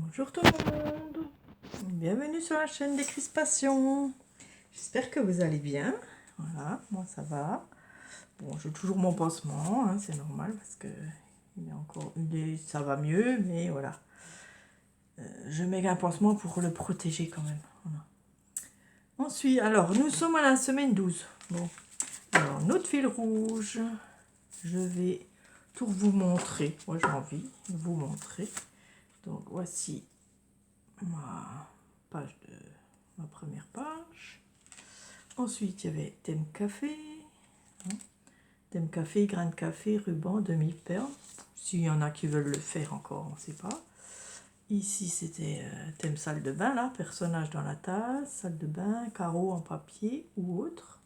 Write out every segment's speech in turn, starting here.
Bonjour tout le monde, bienvenue sur la chaîne des crispations. J'espère que vous allez bien. Voilà, moi ça va. Bon, j'ai toujours mon pansement, hein, c'est normal parce que ça va mieux, mais voilà. Je mets un pansement pour le protéger quand même. Voilà. Ensuite, alors nous sommes à la semaine 12. Bon, alors notre fil rouge, je vais tout vous montrer. Moi j'ai envie de vous montrer. Donc voici ma première page. Ensuite, il y avait thème café, thème café, grain de café, ruban, demi-perle. S'il y en a qui veulent le faire encore, on ne sait pas. Ici, c'était thème salle de bain, là, personnage dans la tasse, salle de bain, carreaux en papier ou autre.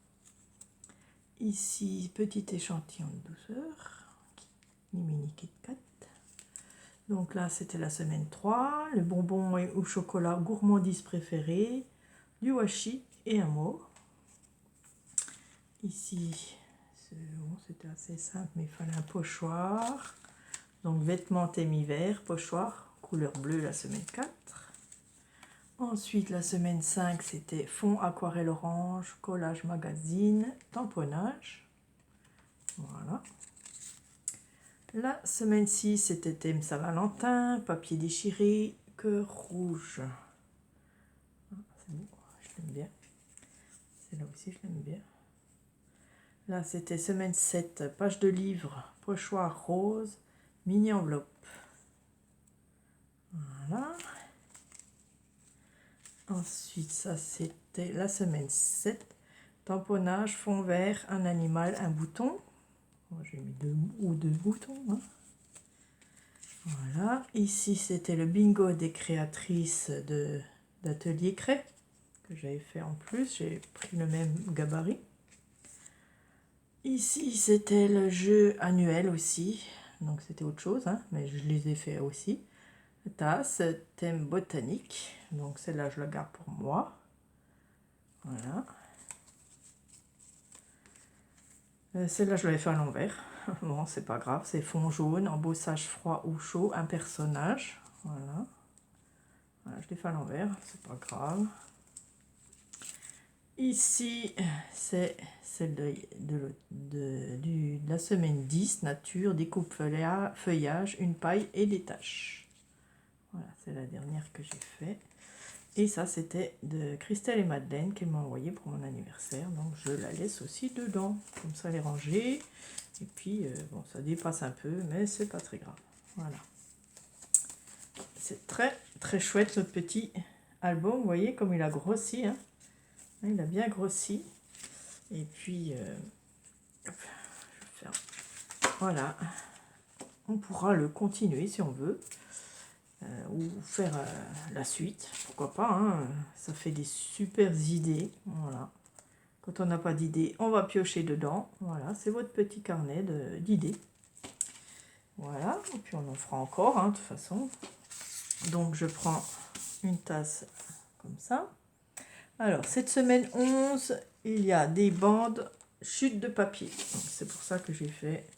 Ici, petit échantillon de douceur, mini Kit Kat. Donc là, c'était la semaine 3, le bonbon au chocolat gourmandise préféré, du washi et un mot. Ici, c'était assez simple, mais il fallait un pochoir. Donc, vêtements thème hiver, pochoir, couleur bleue la semaine 4. Ensuite, la semaine 5, c'était fond aquarelle orange, collage magazine, tamponnage. Voilà. La semaine 6, c'était thème Saint-Valentin, papier déchiré, cœur rouge. C'est beau, je l'aime bien. C'est là aussi, je l'aime bien. Là, c'était semaine 7, page de livre, pochoir rose, mini enveloppe. Voilà. Ensuite, ça, c'était la semaine 7, tamponnage, fond vert, un animal, un bouton. J'ai mis deux boutons. Hein. Voilà. Ici, c'était le bingo des créatrices d'Atelier Cray que j'avais fait en plus. J'ai pris le même gabarit. Ici, c'était le jeu annuel aussi. Donc, c'était autre chose, hein, mais je les ai fait aussi. Tasse, thème botanique. Donc, celle-là, je la garde pour moi. Voilà. Celle-là, je l'avais fait à l'envers. Bon, c'est pas grave. C'est fond jaune, embossage froid ou chaud, un personnage. Voilà. Voilà, je l'ai fait à l'envers. C'est pas grave. Ici, c'est celle de la semaine 10, nature, découpe feuillage, une paille et des taches. Voilà, c'est la dernière que j'ai fait. Et ça, c'était de Christelle et Madeleine qu'elle m'a envoyé pour mon anniversaire. Donc, je la laisse aussi dedans. Comme ça, elle est rangée. Et puis, bon, ça dépasse un peu, mais c'est pas très grave. Voilà. C'est très, très chouette, notre petit album. Vous voyez comme il a grossi. Hein. Il a bien grossi. Et puis, hop, je vais faire, voilà. On pourra le continuer si on veut. Ou faire la suite, pourquoi pas, hein, ça fait des super idées, voilà. Quand on n'a pas d'idées, on va piocher dedans, voilà, c'est votre petit carnet d'idées. Voilà, et puis on en fera encore, hein, de toute façon. Donc je prends une tasse comme ça. Alors, cette semaine 11, il y a des bandes chute de papier. C'est pour ça que j'ai fait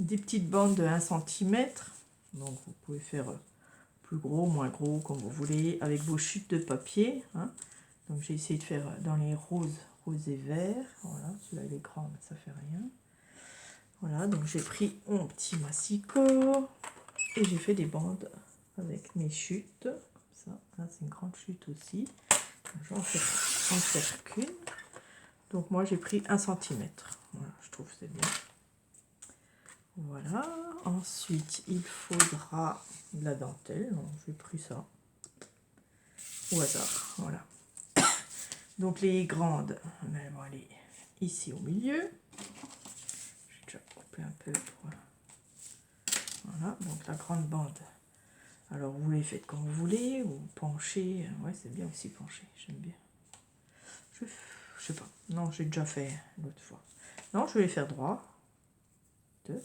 des petites bandes de 1 cm. Donc vous pouvez faire plus gros, moins gros, comme vous voulez, avec vos chutes de papier. Hein. Donc j'ai essayé de faire dans les roses et verts. Voilà, celui-là il est grand, mais ça fait rien. Voilà, donc j'ai pris mon petit massicot et j'ai fait des bandes avec mes chutes. Comme ça, là c'est une grande chute aussi. J'en faire qu'une. Donc moi j'ai pris 1 cm. Voilà, je trouve que c'est bien. Voilà, ensuite il faudra de la dentelle, donc j'ai pris ça au hasard, voilà. Donc les grandes, elles vont aller ici au milieu. J'ai déjà coupé un peu pour... Voilà, donc la grande bande. Alors vous les faites comme vous voulez, ou penchez, ouais c'est bien aussi pencher, j'aime bien. Je sais pas, non j'ai déjà fait l'autre fois. Non, je vais les faire droit. C'est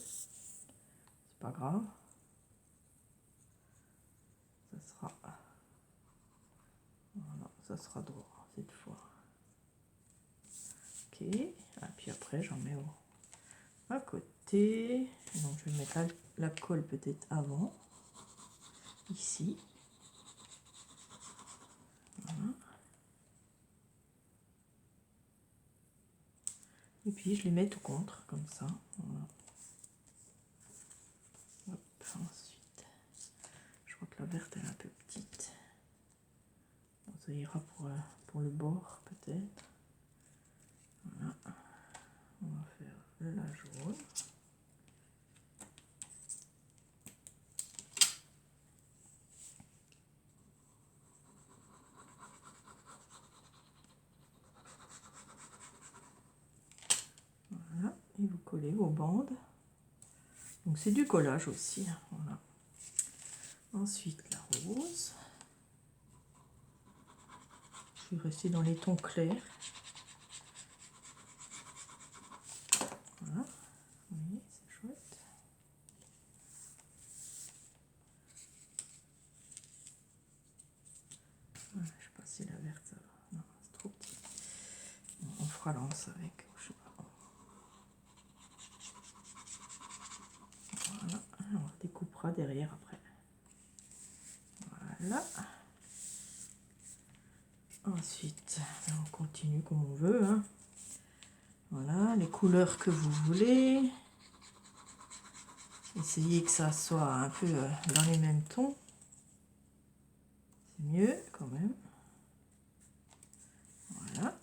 pas grave. Voilà, ça sera droit cette fois. Ok, et puis après j'en mets à côté. Donc je vais mettre la colle peut-être avant, ici. Et puis je les mets tout contre, comme ça. Voilà. Hop, ensuite, je crois que la verte elle est un peu petite. Bon, ça ira pour le bord peut-être. Voilà. On va faire la jaune. Voilà, et vous collez vos bandes. Donc c'est du collage aussi, hein, voilà. Ensuite la rose. Je vais rester dans les tons clairs. Voilà, oui, c'est chouette. Voilà, je sais pas si la verte ça va. Non, c'est trop petit. Bon, on fera l'anse avec, je sais pas. Voilà, on découpera derrière après. Voilà. Ensuite, on continue comme on veut, hein. Voilà, les couleurs que vous voulez. Essayez que ça soit un peu dans les mêmes tons. C'est mieux quand même. Voilà.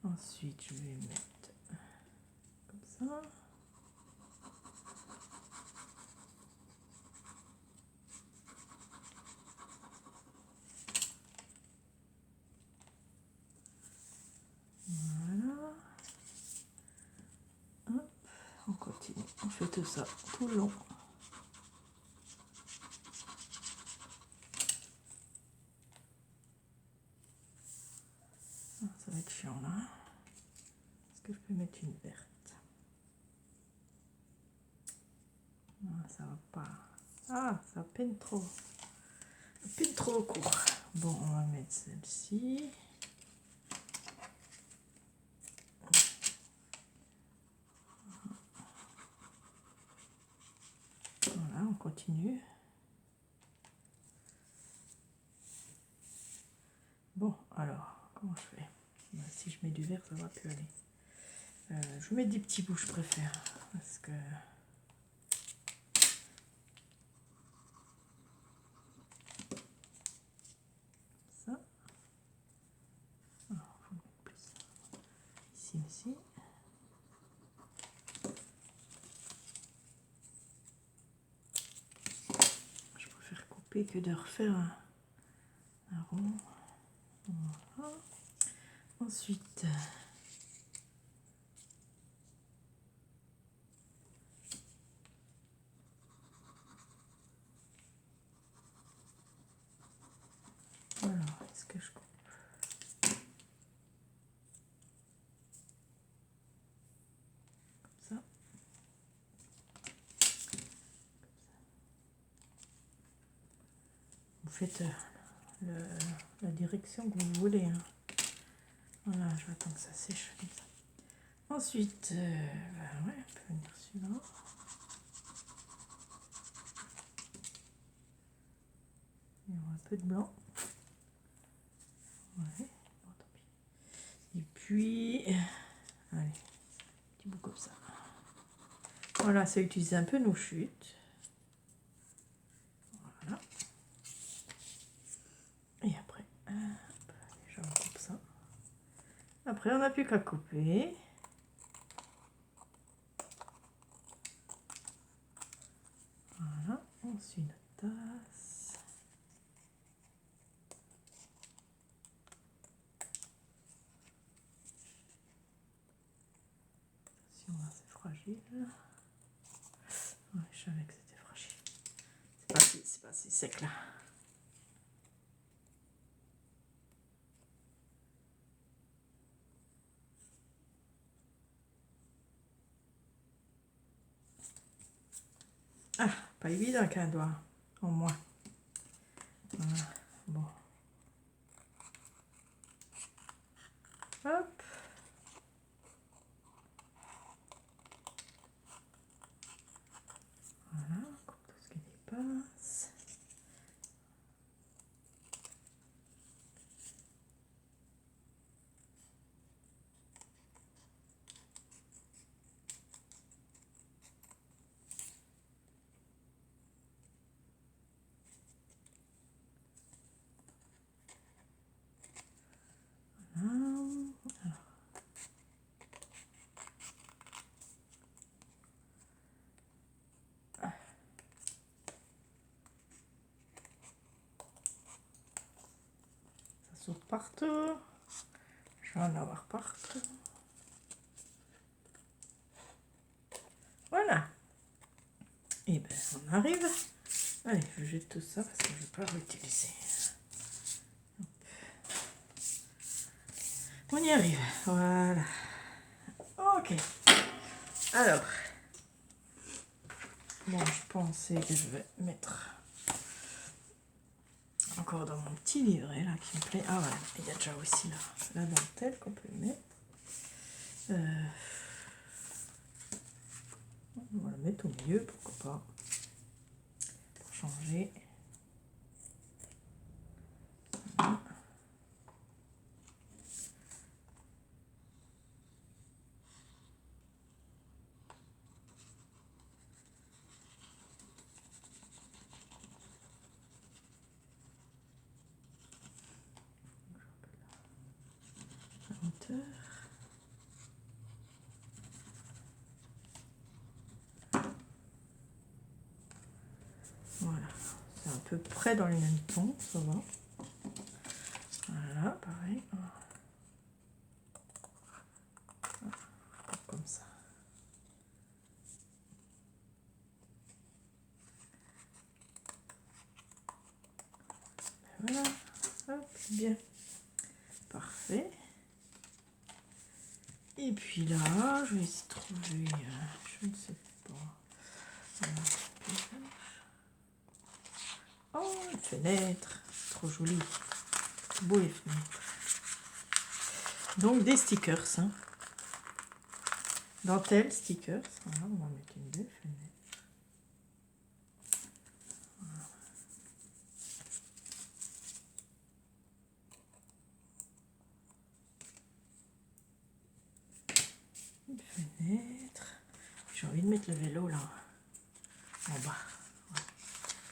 Ensuite, je vais mettre comme ça. Voilà. Hop, on continue. On fait tout ça tout le long. Ah, ça va être chiant là. Est-ce que je peux mettre une verte? Non, ça va pas. Ah, ça peine trop. Ça peine trop court. Bon, on va mettre celle-ci. Voilà, on continue. Bon, alors, comment je fais? Ben, si je mets du vert, ça va plus aller. Je mets des petits bouts, je préfère. Parce que... ça. Alors, faut mettre plus. Ici aussi. Je préfère couper que de refaire un rond. Voilà. Ensuite, alors, est-ce que je coupe comme ça? Vous faites la direction que vous voulez, hein. Voilà, je vais attendre que ça sèche comme ça. Ensuite, ben ouais, on peut venir celui-là. Il y aura un peu de blanc. Ouais, bon, tant pis. Et puis, allez, petit bout comme ça. Voilà, ça utilise un peu nos chutes. Voilà. Et après, hop, déjà on coupe ça. Après, on n'a plus qu'à couper. Voilà, on suit notre tasse. Attention, là, c'est fragile. Ouais, je savais que c'était fragile. C'est pas si sec là. Ah, pas évident qu'un doigt en moins. Voilà, bon. Hop. Voilà, on coupe tout ce qui dépasse. sur partout. Je vais en avoir partout. Voilà. Et ben on arrive. Allez, je jette tout ça parce que je ne vais pas l'utiliser. On y arrive. Voilà. Ok. Alors. Bon, je pensais que je vais mettre encore dans mon petit livret là qui me plaît. Ah voilà, il y a déjà aussi la dentelle qu'on peut mettre. On va la mettre au milieu, pourquoi pas. Pour changer. Voilà. La hauteur. Voilà, c'est à peu près dans les mêmes tons, ça va. Voilà, pareil. Comme ça. Voilà, hop, bien. Parfait. Et puis là, je vais essayer de trouver, je ne sais pas. Oh, une fenêtre, trop jolie. Beau les fenêtres. Donc des stickers, hein. Dentelle, stickers. Voilà, on va mettre une belle fenêtre. Voilà. Une fenêtre. J'ai envie de mettre le vélo là, en bas. Voilà.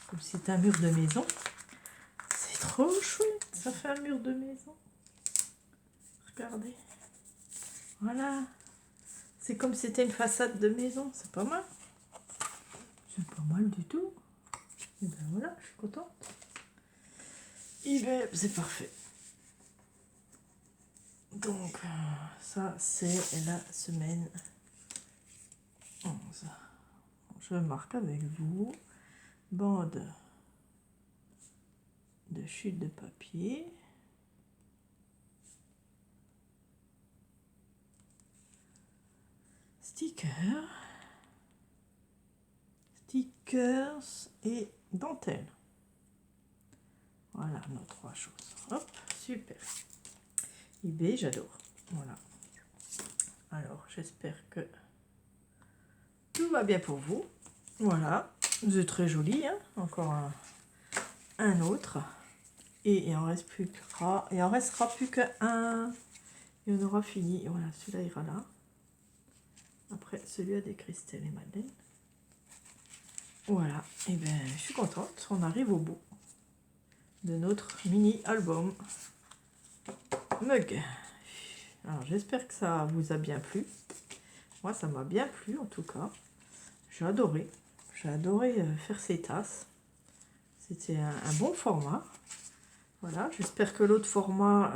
Comme si c'était un mur de maison. C'est trop chouette, ça fait un mur de maison. Regardez. Voilà. C'est comme si c'était une façade de maison, c'est pas mal. C'est pas mal du tout. Et ben voilà, je suis contente. Et ben c'est parfait. Donc ça c'est la semaine 11. Je marque avec vous. Bande de chute de papier. Stickers. Stickers et dentelle. Voilà nos trois choses. Hop, super. eBay, j'adore. Voilà. Alors, j'espère que tout va bien pour vous. Voilà. Vous êtes très joli, hein. Encore un autre. Et il en reste plus qu'un. Il en restera plus qu'un. Et on aura fini. Voilà, celui-là ira là. Après, celui-là des Christelle et Madeleine. Voilà. Et bien, je suis contente. On arrive au bout de notre mini album mug. Alors, j'espère que ça vous a bien plu. Moi, ça m'a bien plu, en tout cas. J'ai adoré. J'ai adoré faire ces tasses. C'était un bon format. Voilà, j'espère que l'autre format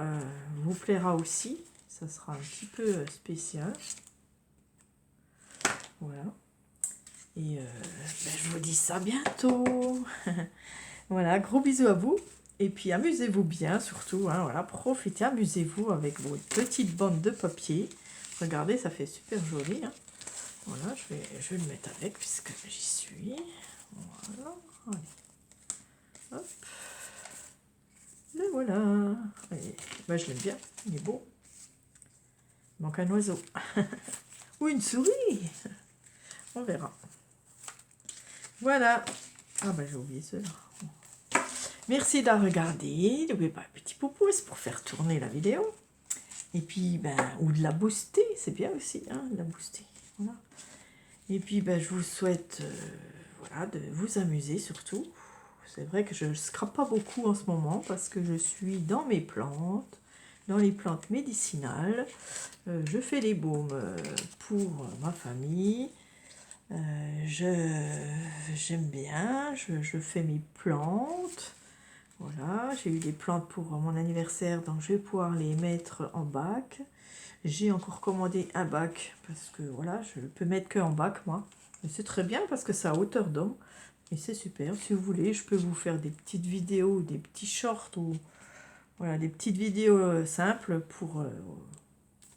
vous plaira aussi. Ça sera un petit peu spécial. Voilà. Et ben, je vous dis ça bientôt. Voilà, gros bisous à vous. Et puis amusez-vous bien surtout. Hein, voilà, profitez, amusez-vous avec vos petites bandes de papier. Regardez, ça fait super joli. Hein. Voilà, je vais le mettre avec puisque j'y suis. Voilà. Allez. Hop. Et voilà. Et, ben, je l'aime bien. Il est beau. Il manque un oiseau. Ou une souris. On verra. Voilà. Ah ben j'ai oublié cela. Merci d'avoir regardé. N'oubliez pas un petit pouce pour faire tourner la vidéo. Et puis, ben, ou de la booster, c'est bien aussi, hein, de la booster. Voilà. Et puis, ben, je vous souhaite voilà, de vous amuser surtout. C'est vrai que je ne scrape pas beaucoup en ce moment parce que je suis dans mes plantes, dans les plantes médicinales. Je fais les baumes pour ma famille. J'aime bien, je fais mes plantes. Voilà, j'ai eu des plantes pour mon anniversaire, donc je vais pouvoir les mettre en bac. J'ai encore commandé un bac, parce que voilà, je ne peux mettre que en bac, moi. Mais c'est très bien, parce que c'est à hauteur d'homme. Et c'est super. Si vous voulez, je peux vous faire des petites vidéos, des petits shorts, ou voilà, des petites vidéos simples pour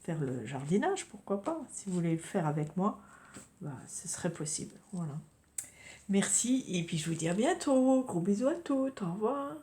faire le jardinage, pourquoi pas. Si vous voulez le faire avec moi, bah, ce serait possible. Voilà. Merci, et puis je vous dis à bientôt. Gros bisous à toutes. Au revoir.